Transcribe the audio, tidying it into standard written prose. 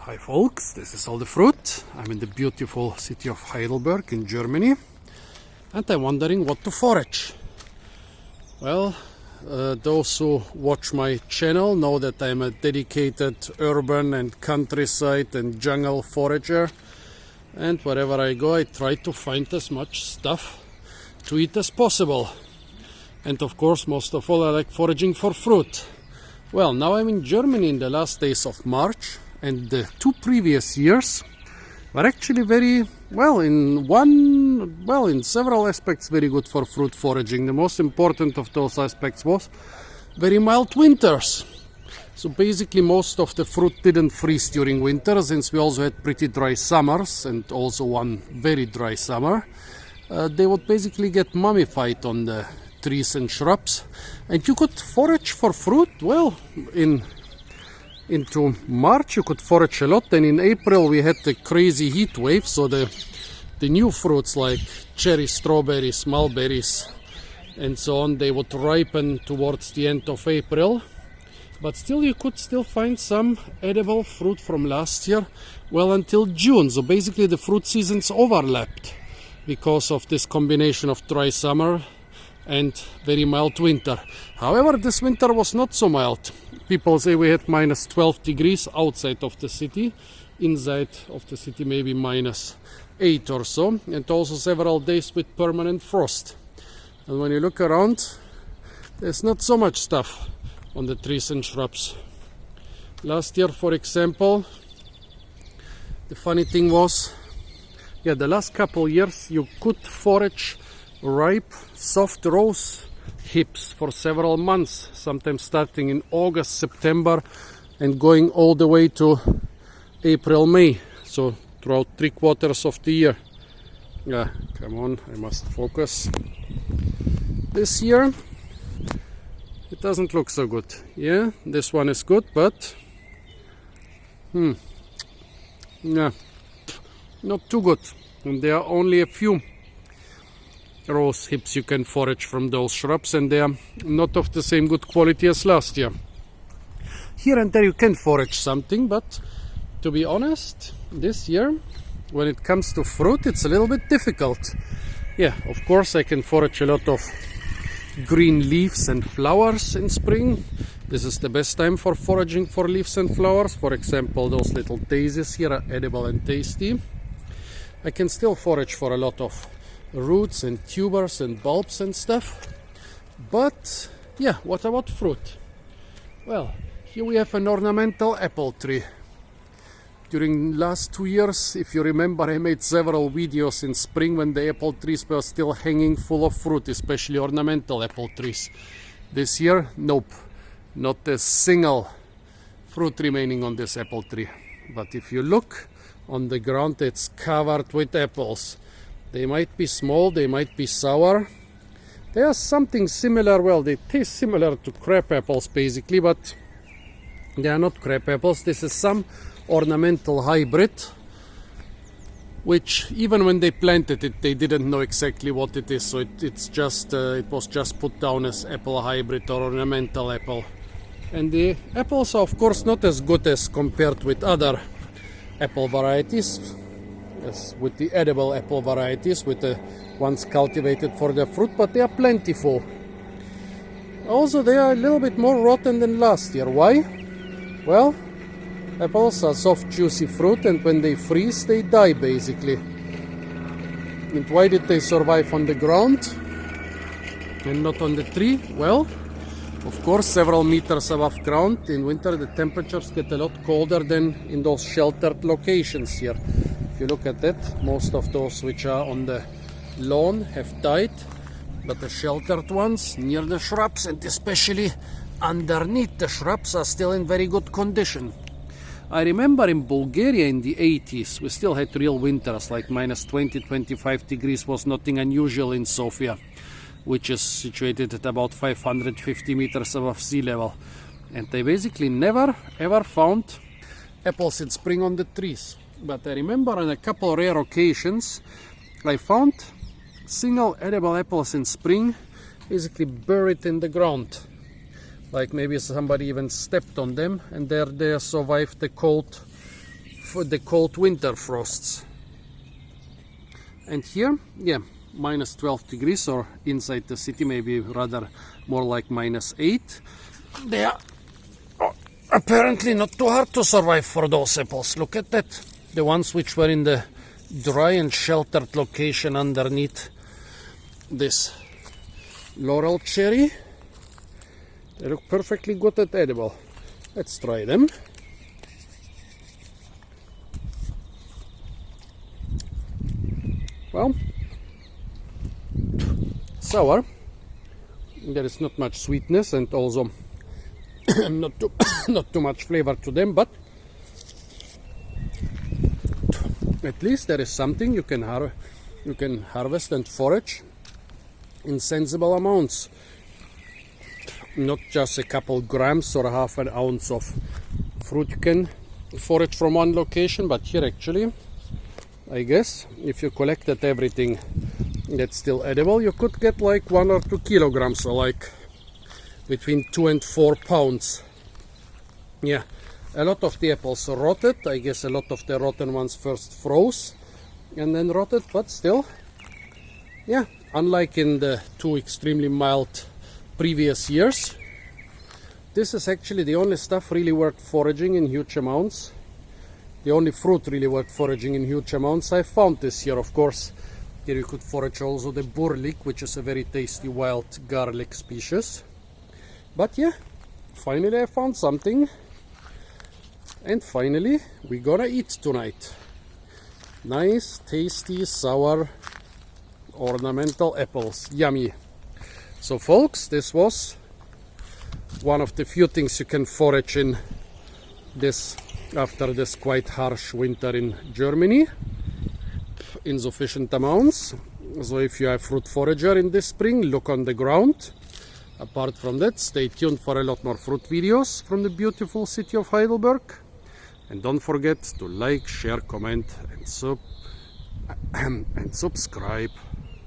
Hi folks, this is all the fruit. I'm in the beautiful city of Heidelberg in Germany and I'm wondering what to forage. Well, those who watch my channel know that I'm a dedicated urban and countryside and jungle forager, and wherever I go I try to find as much stuff to eat as possible. And of course, most of all, I like foraging for fruit. Well, now I'm in Germany in the last days of March, and the 2 previous years were actually very well in several aspects very good for fruit foraging. The most important of those aspects was very mild winters. So basically most of the fruit didn't freeze during winter, since we also had pretty dry summers and also one very dry summer. They would basically get mummified on the trees and shrubs, and you could forage for fruit. Well, into March you could forage a lot, and in April we had the crazy heat wave, so the new fruits like cherries, strawberries, mulberries and so on, they would ripen towards the end of April. But still you could still find some edible fruit from last year well until June. So basically the fruit seasons overlapped because of this combination of dry summer and very mild winter. However, this winter was not so mild. People say we had minus 12 degrees outside of the city. Inside of the city maybe minus 8 or so, and also several days with permanent frost. And when you look around, there's not so much stuff on the trees and shrubs. Last year, for example, the funny thing was, the last couple years you could forage ripe soft rose hips for several months, sometimes starting in August, September and going all the way to April, May, so throughout 3/4 of the year. Come on, I must focus. This year it doesn't look so good. This one is good, but not too good, and there are only a few rose hips you can forage from those shrubs, and they are not of the same good quality as last year. Here and there you can forage something, but to be honest, this year when it comes to fruit it's a little bit difficult. Of course I can forage a lot of green leaves and flowers in spring. This is the best time for foraging for leaves and flowers. For example, those little daisies here are edible and tasty. I can still forage for a lot of roots and tubers and bulbs and stuff. But what about fruit? Well, here we have an ornamental apple tree. During last 2 years, if you remember, I made several videos in spring when the apple trees were still hanging full of fruit, especially ornamental apple trees. This year, nope, not a single fruit remaining on this apple tree. But if you look on the ground, it's covered with apples. They might be small, they might be sour. They are something similar, well, they taste similar to crab apples basically, but they are not crab apples. This is some ornamental hybrid, which even when they planted it, they didn't know exactly what it is. So it was just put down as apple hybrid or ornamental apple. And the apples are of course not as good as compared with other apple varieties, as with the edible apple varieties, with the ones cultivated for their fruit, but they are plentiful. Also, they are a little bit more rotten than last year. Why? Well, apples are soft, juicy fruit, and when they freeze, they die basically. And why did they survive on the ground and not on the tree? Well, of course, several meters above ground. In winter, the temperatures get a lot colder than in those sheltered locations here. If you look at that, most of those which are on the lawn have died, but the sheltered ones near the shrubs and especially underneath the shrubs are still in very good condition. I remember in Bulgaria in the 80s, we still had real winters, like minus 20-25 degrees was nothing unusual in Sofia, which is situated at about 550 meters above sea level. And they basically never ever found apples in spring on the trees. But I remember on a couple rare occasions I found single edible apples in spring basically buried in the ground. Like maybe somebody even stepped on them, and there they survived the cold for the cold winter frosts. And here, yeah, minus 12 degrees, or inside the city maybe rather more like minus 8. They are apparently not too hard to survive for those apples. Look at that. The ones which were in the dry and sheltered location underneath this laurel cherry, they look perfectly good and edible. Let's try them. Well, sour. There is not much sweetness and also not too much flavor to them, but at least there is something you can harvest and forage in sensible amounts. Not just a couple grams or half an ounce of fruit you can forage from one location, but here actually, I guess, if you collected everything that's still edible, you could get like 1 or 2 kilograms, or like between 2 and 4 pounds. Yeah, a lot of the apples rotted. I guess a lot of the rotten ones first froze and then rotted, but still, yeah, unlike in the 2 extremely mild previous years, this is actually the only stuff really worth foraging in huge amounts. The only fruit really worth foraging in huge amounts I found this year. Of course, here you could forage also the burlik, which is a very tasty wild garlic species. But yeah, finally I found something. And finally we're gonna eat tonight. Nice, tasty, sour, ornamental apples. Yummy. So folks, this was one of the few things you can forage in this after this quite harsh winter in Germany in sufficient amounts. So if you are a fruit forager in this spring, look on the ground. Apart from that, stay tuned for a lot more fruit videos from the beautiful city of Heidelberg. And don't forget to like, share, comment and subscribe.